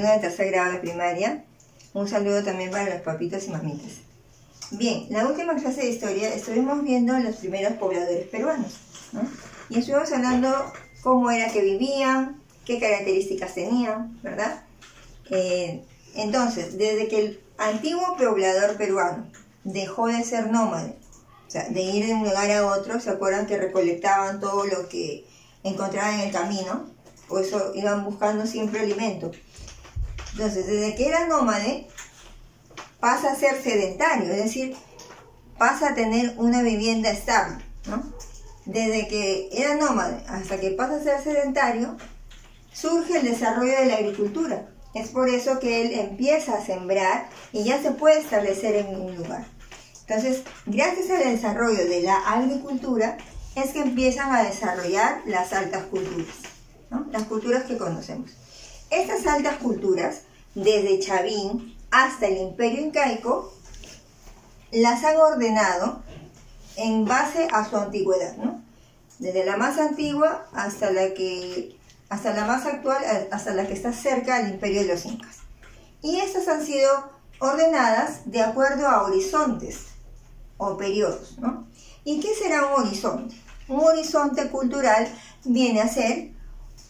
alumna de tercer grado de primaria. Un saludo también para los papitos y mamitas. Bien, la última clase de historia estuvimos viendo los primeros pobladores peruanos, ¿no? Y estuvimos hablando cómo era que vivían, qué características tenían, ¿verdad? Entonces, desde que el antiguo poblador peruano dejó de ser nómade, o sea, de ir de un lugar a otro, ¿se acuerdan que recolectaban todo lo que encontraban en el camino? Por eso iban buscando siempre alimento. Entonces, desde que era nómade, pasa a ser sedentario, es decir, pasa a tener una vivienda estable, ¿no? Desde que era nómade hasta que pasa a ser sedentario, surge el desarrollo de la agricultura. Es por eso que él empieza a sembrar y ya se puede establecer en un lugar. Entonces, gracias al desarrollo de la agricultura, es que empiezan a desarrollar las altas culturas, ¿no? Las culturas que conocemos. Estas altas culturas, desde Chavín hasta el Imperio Incaico, las han ordenado en base a su antigüedad, ¿no? Desde la más antigua hasta la más actual, hasta la que está cerca del Imperio de los Incas. Y estas han sido ordenadas de acuerdo a horizontes o periodos, ¿no? ¿Y qué será un horizonte? Un horizonte cultural viene a ser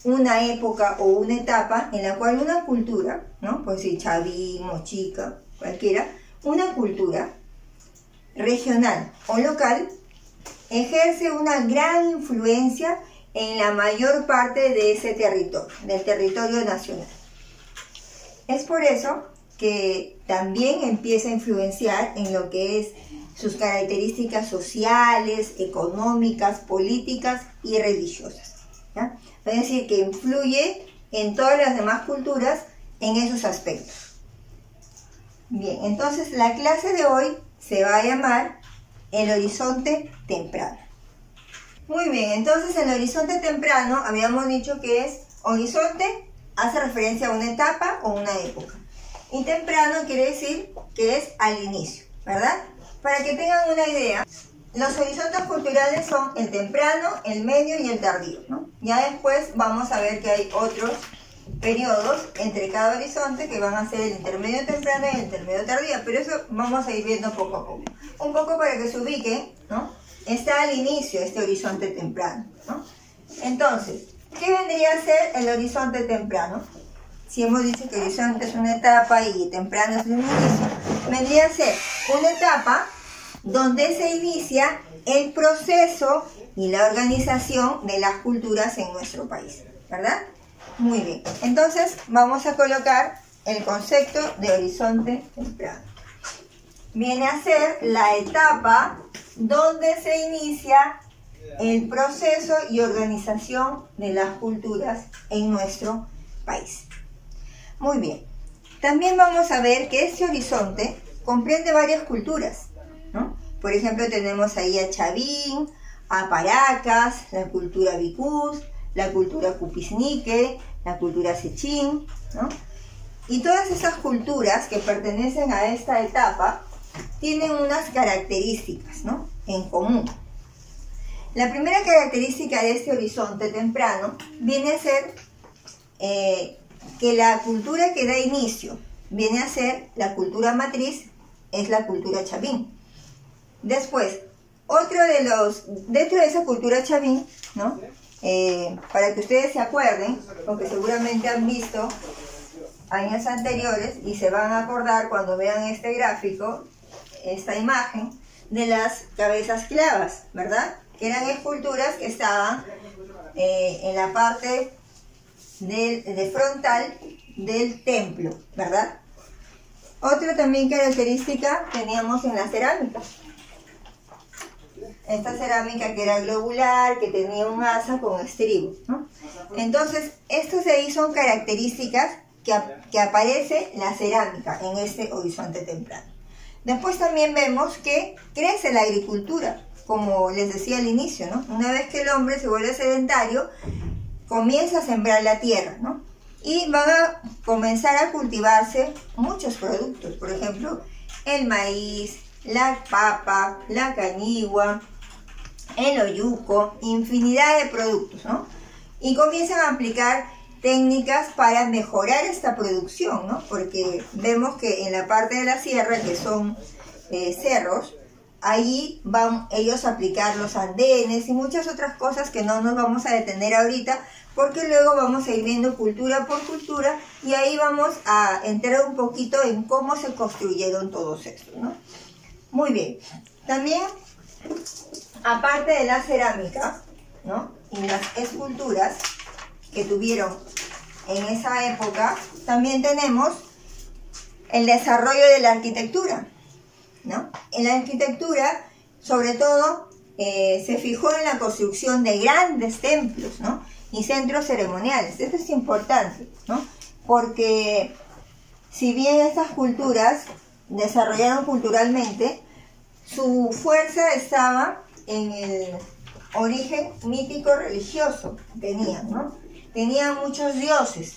una época o una etapa en la cual una cultura, ¿no? Pues si Chavín, Mochica, cualquiera, una cultura regional o local ejerce una gran influencia en la mayor parte de ese territorio, del territorio nacional. Es por eso que también empieza a influenciar en lo que es sus características sociales, económicas, políticas y religiosas, ¿ya? Es decir, que influye en todas las demás culturas en esos aspectos. Bien, entonces la clase de hoy se va a llamar el horizonte temprano. Muy bien, entonces el horizonte temprano habíamos dicho que es horizonte, hace referencia a una etapa o una época. Y temprano quiere decir que es al inicio, ¿verdad? Para que tengan una idea, los horizontes culturales son el temprano, el medio y el tardío, ¿no? Ya después vamos a ver que hay otros periodos entre cada horizonte que van a ser el intermedio temprano y el intermedio tardío, pero eso vamos a ir viendo poco a poco. Un poco para que se ubiquen, ¿no? Está al inicio este horizonte temprano, ¿no? Entonces, ¿qué vendría a ser el horizonte temprano? Si hemos dicho que horizonte es una etapa y temprano es un inicio, vendría a ser una etapa donde se inicia el proceso y la organización de las culturas en nuestro país, ¿verdad? Muy bien, entonces vamos a colocar el concepto de horizonte temprano. Viene a ser la etapa donde se inicia el proceso y organización de las culturas en nuestro país. Muy bien, también vamos a ver que este horizonte comprende varias culturas, ¿no? Por ejemplo, tenemos ahí a Chavín, a Paracas, la cultura Vicús, la cultura Cupisnique, la cultura Sechín, ¿no? Y todas esas culturas que pertenecen a esta etapa tienen unas características, ¿no?, en común. La primera característica de este horizonte temprano viene a ser que la cultura que da inicio viene a ser la cultura matriz, es la cultura Chavín. Después, dentro de esa cultura Chavín, ¿no?, para que ustedes se acuerden, porque seguramente han visto años anteriores y se van a acordar cuando vean este gráfico, esta imagen de las cabezas clavas, ¿verdad? Que eran esculturas que estaban en la parte de frontal del templo, ¿verdad? Otra también característica teníamos en la cerámica. Esta cerámica que era globular, que tenía un asa con estribo, ¿no? Entonces, estos de ahí son características que aparece la cerámica en este horizonte temprano. Después también vemos que crece la agricultura, como les decía al inicio, ¿no? Una vez que el hombre se vuelve sedentario, comienza a sembrar la tierra, ¿no? Y van a comenzar a cultivarse muchos productos, por ejemplo, el maíz, la papa, la cañigua, el oyuco, infinidad de productos, ¿no? Y comienzan a aplicar técnicas para mejorar esta producción, ¿no? Porque vemos que en la parte de la sierra, que son cerros, ahí van ellos a aplicar los andenes y muchas otras cosas que no nos vamos a detener ahorita, porque luego vamos a ir viendo cultura por cultura y ahí vamos a entrar un poquito en cómo se construyeron todos estos, ¿no? Muy bien. También, aparte de la cerámica, ¿no?, y las esculturas que tuvieron en esa época, también tenemos el desarrollo de la arquitectura, ¿no? En la arquitectura, sobre todo, se fijó en la construcción de grandes templos, ¿no?, y centros ceremoniales. Esto es importante, ¿no?, porque si bien estas culturas desarrollaron culturalmente, su fuerza estaba en el origen mítico religioso que tenían, ¿no? Tenían muchos dioses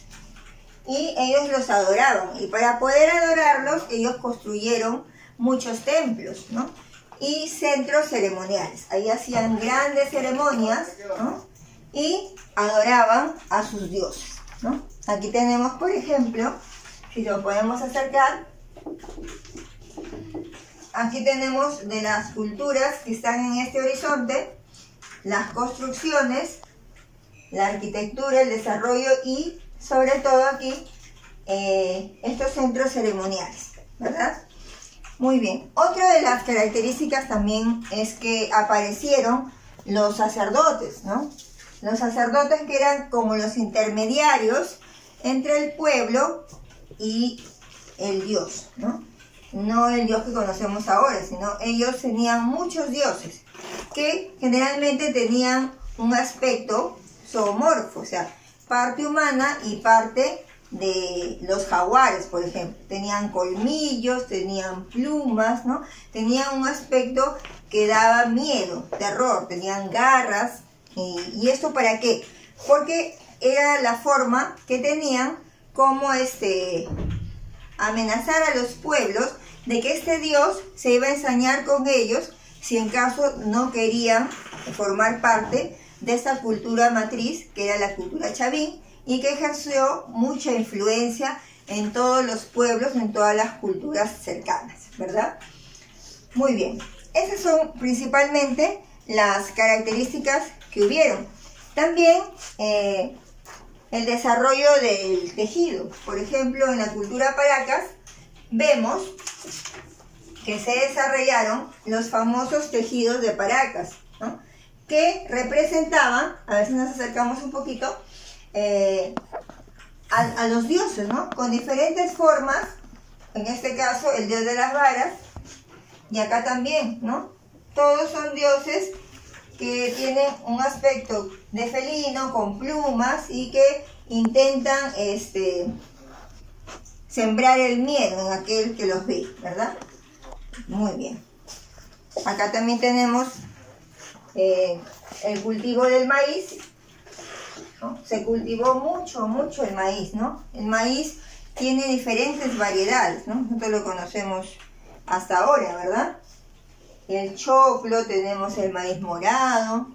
y ellos los adoraban, y para poder adorarlos ellos construyeron muchos templos, ¿no?, y centros ceremoniales. Ahí hacían grandes ceremonias, ¿no?, y adoraban a sus dioses, ¿no? Aquí tenemos, por ejemplo, si lo podemos acercar, aquí tenemos de las culturas que están en este horizonte, las construcciones, la arquitectura, el desarrollo y sobre todo aquí estos centros ceremoniales, ¿verdad? Muy bien. Otra de las características también es que aparecieron los sacerdotes, ¿no? Los sacerdotes que eran como los intermediarios entre el pueblo y el Dios, ¿no? No el Dios que conocemos ahora, sino ellos tenían muchos dioses que generalmente tenían un aspecto zoomorfo, o sea, parte humana y parte de los jaguares, por ejemplo. Tenían colmillos, tenían plumas, ¿no? Tenían un aspecto que daba miedo, terror, tenían garras. ¿Y esto para qué? Porque era la forma que tenían como amenazar a los pueblos de que este Dios se iba a ensañar con ellos si en caso no querían formar parte de esta cultura matriz, que era la cultura chavín, y que ejerció mucha influencia en todos los pueblos, en todas las culturas cercanas, ¿verdad? Muy bien. Esas son principalmente las características que hubieron. También el desarrollo del tejido. Por ejemplo, en la cultura Paracas vemos que se desarrollaron los famosos tejidos de Paracas, ¿no?, que representaban, a ver si nos acercamos un poquito, a los dioses, ¿no?, con diferentes formas. En este caso el dios de las varas, y acá también, ¿no? Todos son dioses que tienen un aspecto de felino, con plumas, y que intentan sembrar el miedo en aquel que los ve, ¿verdad? Muy bien. Acá también tenemos el cultivo del maíz, ¿no? Se cultivó mucho el maíz, ¿no? El maíz tiene diferentes variedades, ¿no? Nosotros lo conocemos hasta ahora, ¿verdad? El choclo, tenemos el maíz morado,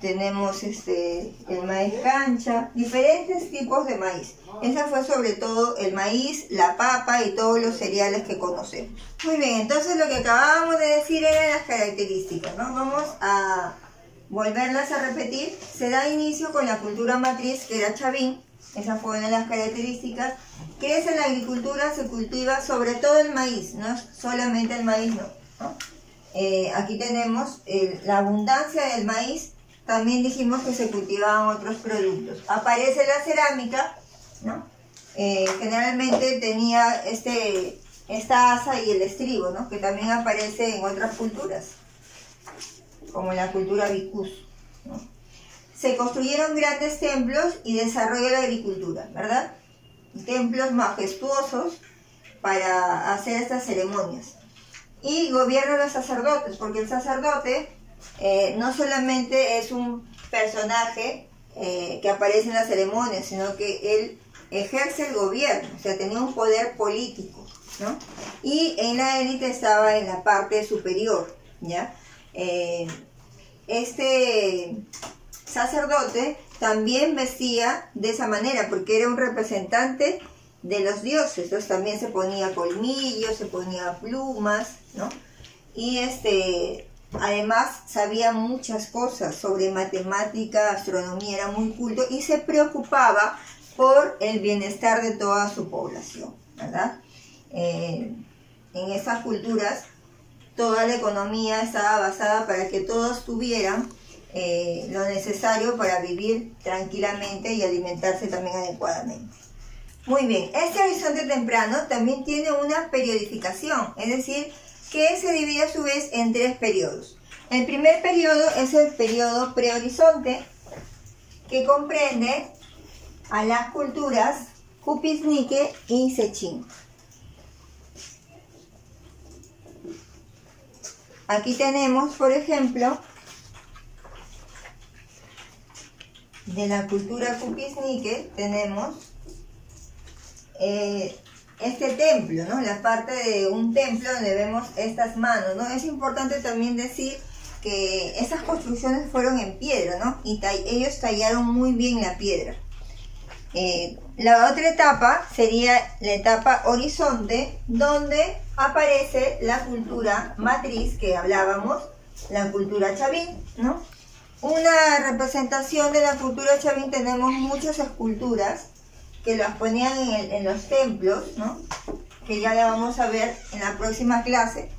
tenemos el maíz cancha, diferentes tipos de maíz. Ese fue sobre todo el maíz, la papa y todos los cereales que conocemos. Muy bien, entonces lo que acabábamos de decir eran las características, ¿no? Vamos a volverlas a repetir. Se da inicio con la cultura matriz, que era chavín. Esa fue una de las características. Crece en la agricultura, se cultiva sobre todo el maíz, no solamente el maíz, ¿no? Aquí tenemos la abundancia del maíz. También dijimos que se cultivaban otros productos. Aparece la cerámica, ¿no? Generalmente tenía esta asa y el estribo, ¿no?, que también aparece en otras culturas, como la cultura vicus, ¿no? Se construyeron grandes templos y desarrolló la agricultura, ¿verdad? Templos majestuosos para hacer estas ceremonias. Y gobiernan los sacerdotes, porque el sacerdote no solamente es un personaje que aparece en las ceremonias, sino que él ejerce el gobierno, o sea, tenía un poder político, ¿no? Y en la élite estaba en la parte superior, ¿ya? Este sacerdote también vestía de esa manera, porque era un representante de los dioses. Entonces también se ponía colmillos, se ponía plumas, ¿no? Y además sabía muchas cosas sobre matemática, astronomía, era muy culto y se preocupaba por el bienestar de toda su población, ¿verdad? En esas culturas toda la economía estaba basada para que todos tuvieran lo necesario para vivir tranquilamente y alimentarse también adecuadamente. Muy bien, este horizonte temprano también tiene una periodificación, es decir, que se divide a su vez en 3 periodos. El primer periodo es el periodo prehorizonte, que comprende a las culturas Cupisnique y Sechín. Aquí tenemos, por ejemplo, de la cultura Cupisnique, tenemos este templo, ¿no? La parte de un templo donde vemos estas manos, ¿no? Es importante también decir que esas construcciones fueron en piedra, ¿no? Y ellos tallaron muy bien la piedra. La otra etapa sería la etapa horizonte, donde aparece la cultura matriz que hablábamos, la cultura chavín, ¿no? Una representación de la cultura chavín, tenemos muchas esculturas que las ponían en los templos, ¿no? Que ya la vamos a ver en la próxima clase.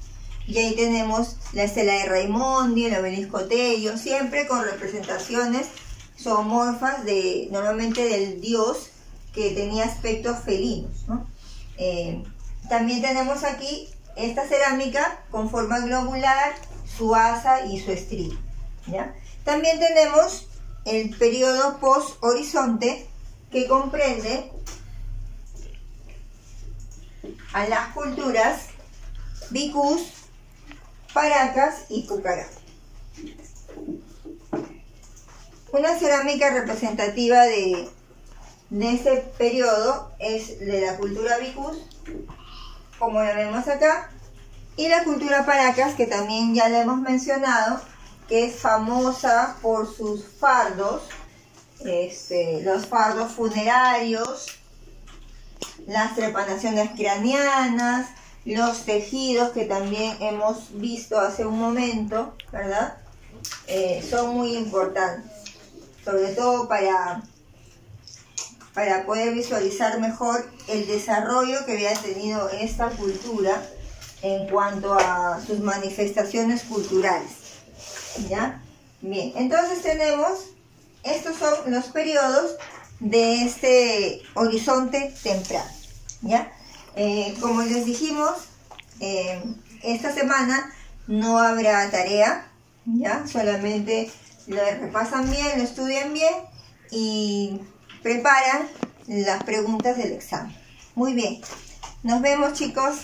Y ahí tenemos la estela de Raimondi, el obelisco Tello, siempre con representaciones zoomorfas normalmente del dios que tenía aspectos felinos, ¿no? También tenemos aquí esta cerámica con forma globular, su asa y su estribo, ¿ya? También tenemos el periodo post-horizonte, que comprende a las culturas Vicus, Paracas y Pucará. Una cerámica representativa de este periodo es de la cultura Vicus, como la vemos acá, y la cultura Paracas, que también ya la hemos mencionado, que es famosa por sus fardos, los fardos funerarios, las trepanaciones craneanas, los tejidos que también hemos visto hace un momento, ¿verdad? Son muy importantes, sobre todo para poder visualizar mejor el desarrollo que había tenido esta cultura en cuanto a sus manifestaciones culturales, ¿ya? Bien, entonces estos son los periodos de este horizonte temprano, ¿ya? Como les dijimos, esta semana no habrá tarea, ¿ya? Solamente lo repasan bien, lo estudian bien y preparan las preguntas del examen. Muy bien, nos vemos, chicos.